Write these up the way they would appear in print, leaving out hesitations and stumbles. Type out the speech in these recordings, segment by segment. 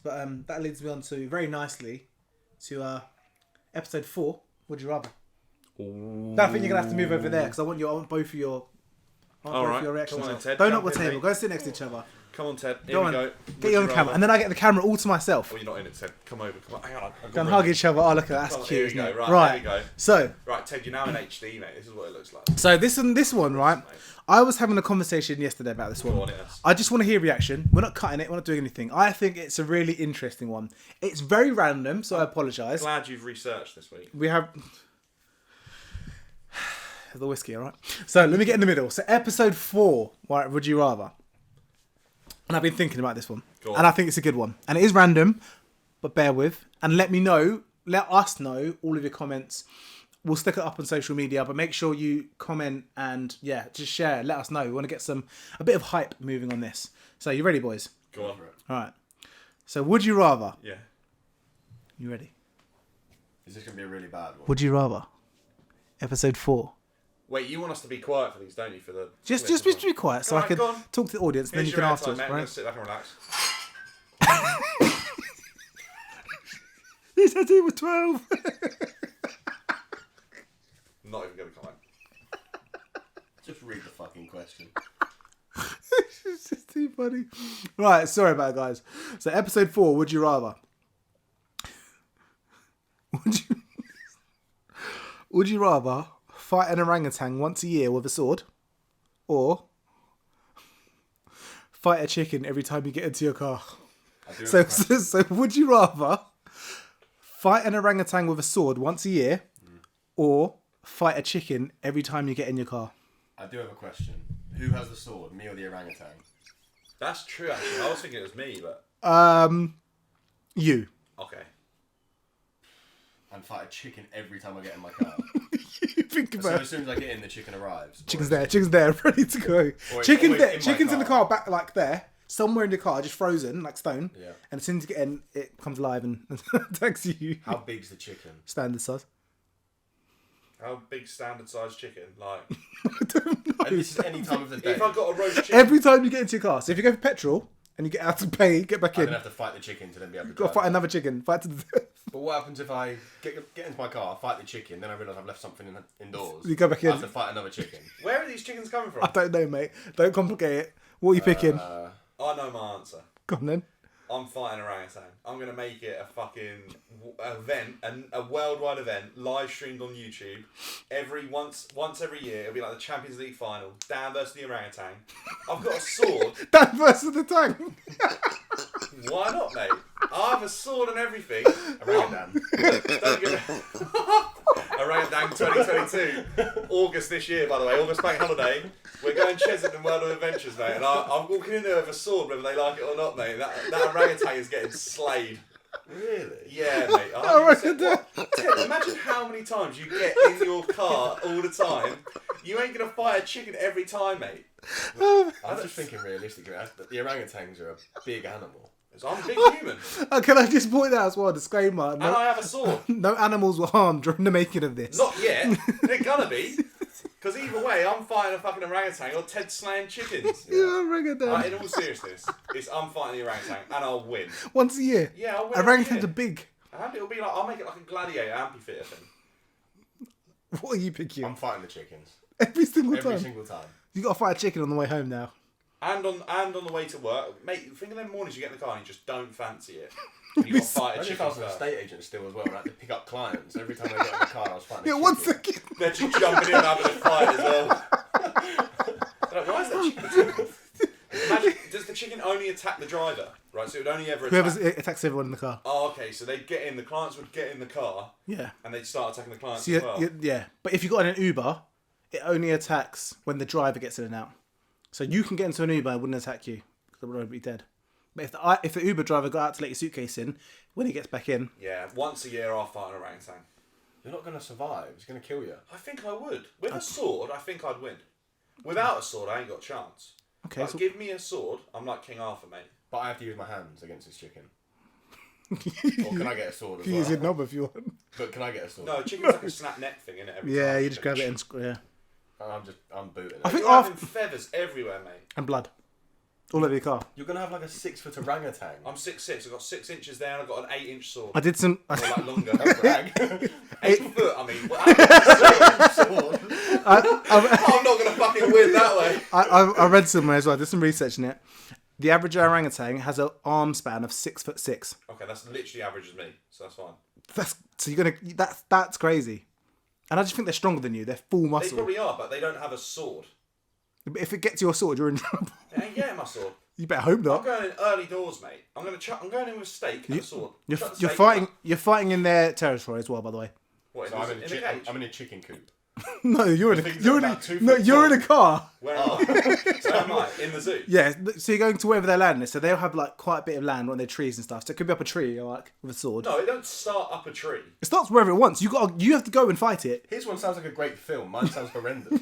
But that leads me on to very nicely to episode 4. Would you rather? Ooh. I think you're gonna have to move over there because I want both of your. Your reactions. Come on, Ted. Don't knock the table. Go sit next to each other. Come on, Ted. Here Go we on. go. Get you on camera, and then I get the camera all to myself. Oh, you're not in it, Ted. Come over. Come on. Hang on. Go and hug each other. Oh, look at that. That's cute. Here we Isn't go. it? Right. Here we go. So. Right, Ted. You're now in HD, mate. This is what it looks like. So this one, right? I was having a conversation yesterday about this one. Go on, yes. I just want to hear reaction. We're not cutting it. We're not doing anything. I think it's a really interesting one. It's very random, so I apologise. Glad you've researched this week. We have the whiskey, all right? So let me get in the middle. So episode 4, right, Would You Rather? And I've been thinking about this one. And I think it's a good one. And it is random, but bear with. And let us know all of your comments. We'll stick it up on social media, but make sure you comment and, just share. Let us know. We want to get a bit of hype moving on this. So you ready, boys? Go on. All right. So would you rather? Yeah. You ready? Is this going to be a really bad one? Would you rather? Episode 4. Wait, you want us to be quiet for these, don't you? For the Just be quiet so I can talk to the audience, and then you can ask us, right? Sit back and relax. He said he was 12. I'm not even going to comment. Just read the fucking question. It's just too funny. Right, sorry about it, guys. So episode 4, would you rather? Would you rather fight an orangutan once a year with a sword, or fight a chicken every time you get into your car? So would you rather fight an orangutan with a sword once a year, or fight a chicken every time you get in your car? I do have a question. Who has the sword, me or the orangutan? That's true, actually. I was thinking it was me, but... You. Okay. And fight a chicken every time I get in my car. You think about it. As soon as I get in, the chicken arrives. Chicken's there, ready to go. Chicken's in the car, back like there, somewhere in the car, just frozen, like stone. Yeah. And as soon as you get in, it comes alive and attacks you. How big's the chicken? Standard size. How big standard sized chicken? Like... I don't know. And this is any time of the day. If I got a roast chicken... Every time you get into your car. So if you go for petrol and you get out to pay, get back I'm in. going to have to fight the chicken to then be able to You've got to fight another chicken. Fight to the death. But what happens if I get into my car, fight the chicken, then I realise I've left something indoors? You go back in. I have to fight another chicken. Where are these chickens coming from? I don't know, mate. Don't complicate it. What are you picking? I know my answer. Go on then. I'm fighting orangutan. I'm going to make it a fucking event, a worldwide event, live streamed on YouTube. Once every year, it'll be like the Champions League final. Dan versus the orangutan. I've got a sword. Dan versus the tank. Why not, mate? I have a sword and everything. Orangutan. Don't give Orangutan 2022. August this year, by the way. August bank holiday. We're going Chesington World of Adventures, mate. And I'm walking in there with a sword, whether they like it or not, mate. That orangutan is getting slayed. Really? Yeah, mate. 100%. Ted, imagine how many times you get in your car all the time. You ain't going to fight a chicken every time, mate. I'm just thinking realistically. The orangutans are a big animal. So I'm a big human. Can I just point out as well, disclaimer. And I have a sword. No animals were harmed during the making of this. Not yet. They're gonna be. Because either way, I'm fighting a fucking orangutan or Ted slaying chickens. Yeah, orangutan. In all seriousness, I'm fighting the orangutan and I'll win. Once a year? Yeah, I'll win. Orangutans are big. And it'll be like, I'll make it like a gladiator amphitheatre thing. What are you picking? I'm fighting the chickens. Every single Every single time. You got to fight a chicken on the way home now. And on the way to work, mate. Think of them mornings you get in the car and you just don't fancy it. And you got to fight a Imagine chicken. if I was an estate agent still as well, and I had to pick up clients every time I got in the car. I was fighting. Yeah, a 1 chicken. second. They're just jumping in and having a fight as well. They're like, why is that chicken attacking? Imagine, does the chicken only attack the driver? Right, so it would only ever attack... Whoever attacks everyone in the car. Oh, okay, so they'd get in, the clients would get in the car, Yeah. and they'd start attacking the clients So as well. yeah. But if you got in an Uber, it only attacks when the driver gets in and out. So you can get into an Uber, it wouldn't attack you. Because the road would be dead. But if the Uber driver got out to let your suitcase in, when he gets back in... Yeah, once a year I'll fight an orangutan. You're not going to survive. It's going to kill you. I think I would. With a sword, I think I'd win. Without a sword, I ain't got a chance. Okay, Like, so... give me a sword, I'm like King Arthur, mate. But I have to use my hands against this chicken. Or can I get a sword as You well? use your knob if you want. But can I get a sword? No, chicken's like a snap neck thing, innit? Every Yeah, time. you just grab it and... Yeah. I'm booting it. I think You're having feathers everywhere, mate. And blood. All over your car. You're gonna have like a 6-foot orangutan. I'm 6'6". I've got 6 inches there and I've got an 8-inch sword. I did some. Or like longer. Don't brag. 8 foot, I mean. Well, I'm not going to fucking win that way. I read somewhere as well. I did some research in it. The average orangutan has an arm span of 6'6". Okay, that's literally average as me, so that's fine. So you're gonna. That's crazy. And I just think they're stronger than you. They're full They muscle. probably are, but they don't have a sword. But if it gets your sword, you're in trouble. They ain't getting my sword. You better hope I'm not. going in early doors, mate. I'm going in with steak and a sword. You're Chuck the you're steak fighting. back. You're fighting in their territory as well, by the way. What, So I'm in a cage? I'm in a chicken coop. No, you're in a. things You're are in a. about 2 No, foot you're in tall. a car. Where am I? Where am I? In the zoo? Yeah, so you're going to wherever their land is. So they'll have like quite a bit of land on their trees and stuff. So it could be up a tree, like with a sword. No, it don't start up a tree. It starts wherever it wants. You have to go and fight it. His one sounds like a great film. Mine sounds horrendous.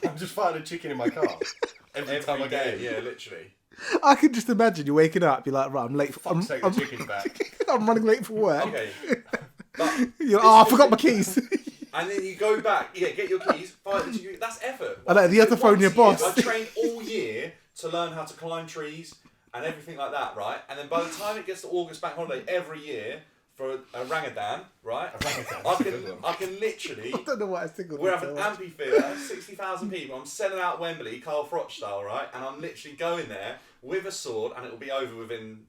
I'm just fighting a chicken in my car. Every time I get day, in. yeah, literally. I can just imagine you waking up. You're like, right, I'm late. Fuck's sake, the chicken's back. I'm running late for work. Okay. But You're like, I forgot my keys. and then you go back, get your keys, fight the chicken. That's effort. I know, you have to phone your boss. I trained all year to learn how to climb trees and everything like that, right? And then by the time it gets to August bank holiday every year for a orangutan, right? I can literally. I don't know what I think. We're having an amphitheatre, 60,000 people. I'm selling out Wembley, Carl Froch style, right? And I'm literally going there with a sword, and it will be over within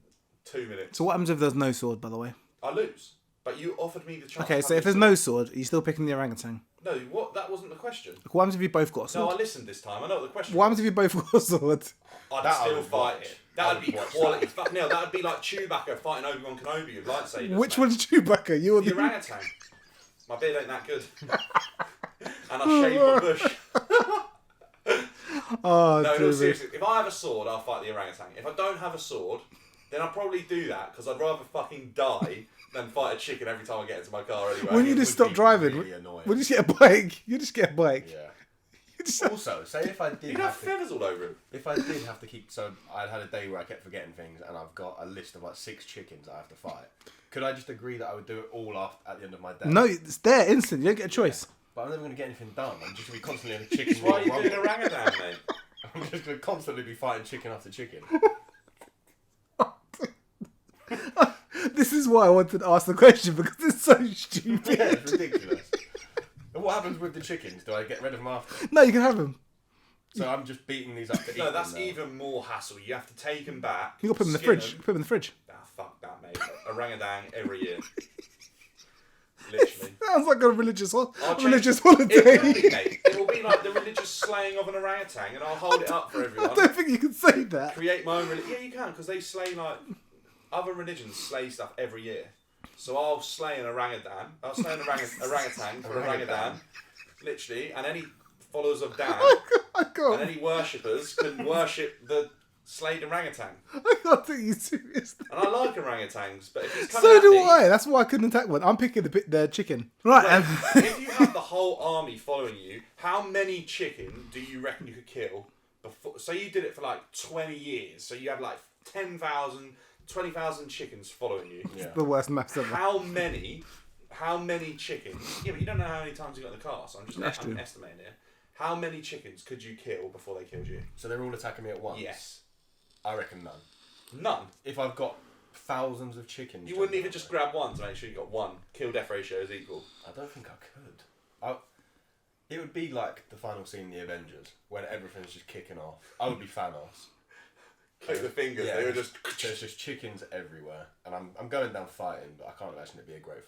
2 minutes. So what happens if there's no sword, by the way? I lose. But you offered me the chance. Okay, to so have if there's your no sword. sword, are you still picking the orangutan? No, what? That wasn't the question. What happens if you both got a No, sword? I listened this time. I know what the question. What happens if you both got a sword? I'd That I still would fight watch. it. I That'd would be watch quality. Fuck no, that'd be like Chewbacca fighting Obi-Wan Kenobi with lightsabers. Which mate. one's Chewbacca? You or The the orangutan. My beard ain't that good. And I shave my bush. Oh, No, dear no, me. seriously. If I have a sword, I'll fight the orangutan. If I don't have a sword, then I'll probably do that because I'd rather fucking die than fight a chicken every time I get into my car anyway. When you It just would stop be driving, really annoying. when you just get a bike, you just get a bike. Yeah. You just- Also, say if I did You'd have have to, feathers all over him. if I did have to keep, so I'd had a day where I kept forgetting things, and I've got a list of like 6 chickens I have to fight. Could I just agree that I would do it all at the end of my day? No, it's there instant. You don't get a choice. But I'm never going to get anything done. I'm just going to be constantly in a chicken. Why are you Royal doing Rumble. orangutan, mate? I'm just going to constantly be fighting chicken after chicken. This is why I wanted to ask the question because it's so stupid. Yeah, it's ridiculous. And what happens with the chickens? Do I get rid of them after? No, you can have them. So I'm just beating these up to eat No, that's them now. even more hassle. You have to take them back. You got to put them in the skin fridge. them. Put them in the fridge. Ah, fuck that, mate. Orangutan every year. Literally. Sounds like a religious, I'll change- religious It will holiday. be, mate. It will be like the religious slaying of an orangutan, and I'll hold it up for I everyone. don't think you can say that. Create my own religion. Yeah, you can, because they slay like other religions slay stuff every year. So I'll slay an orangutan. I'll slay an orangutan for orangutan, literally, and any followers of Dan I and can't. any worshippers can worship the slayed orangutan. I can't take you seriously. And I like orangutans, but if he's coming So at do me, I. That's why I couldn't attack one. I'm picking the chicken. Right. if you have the whole army following you, how many chicken do you reckon you could kill before? So you did it for like 20 years. So you had like 10,000, 20,000 chickens following you. Yeah. the worst maths ever. How many chickens? Yeah, but you don't know how many times you got in the car, so I'm That's just true. estimating here. How many chickens could you kill before they killed you? So they're all attacking me at once? Yes. I reckon none. None. If I've got thousands of chickens... You wouldn't jumping even at just me, grab one to make sure you got one. Kill-death ratio is equal. I don't think I could. It would be like the final scene in The Avengers, when everything's just kicking off. I would be Thanos. Click the fingers, Yeah, they were just... There's just chickens everywhere. And I'm going down fighting, but I can't imagine it'd be a great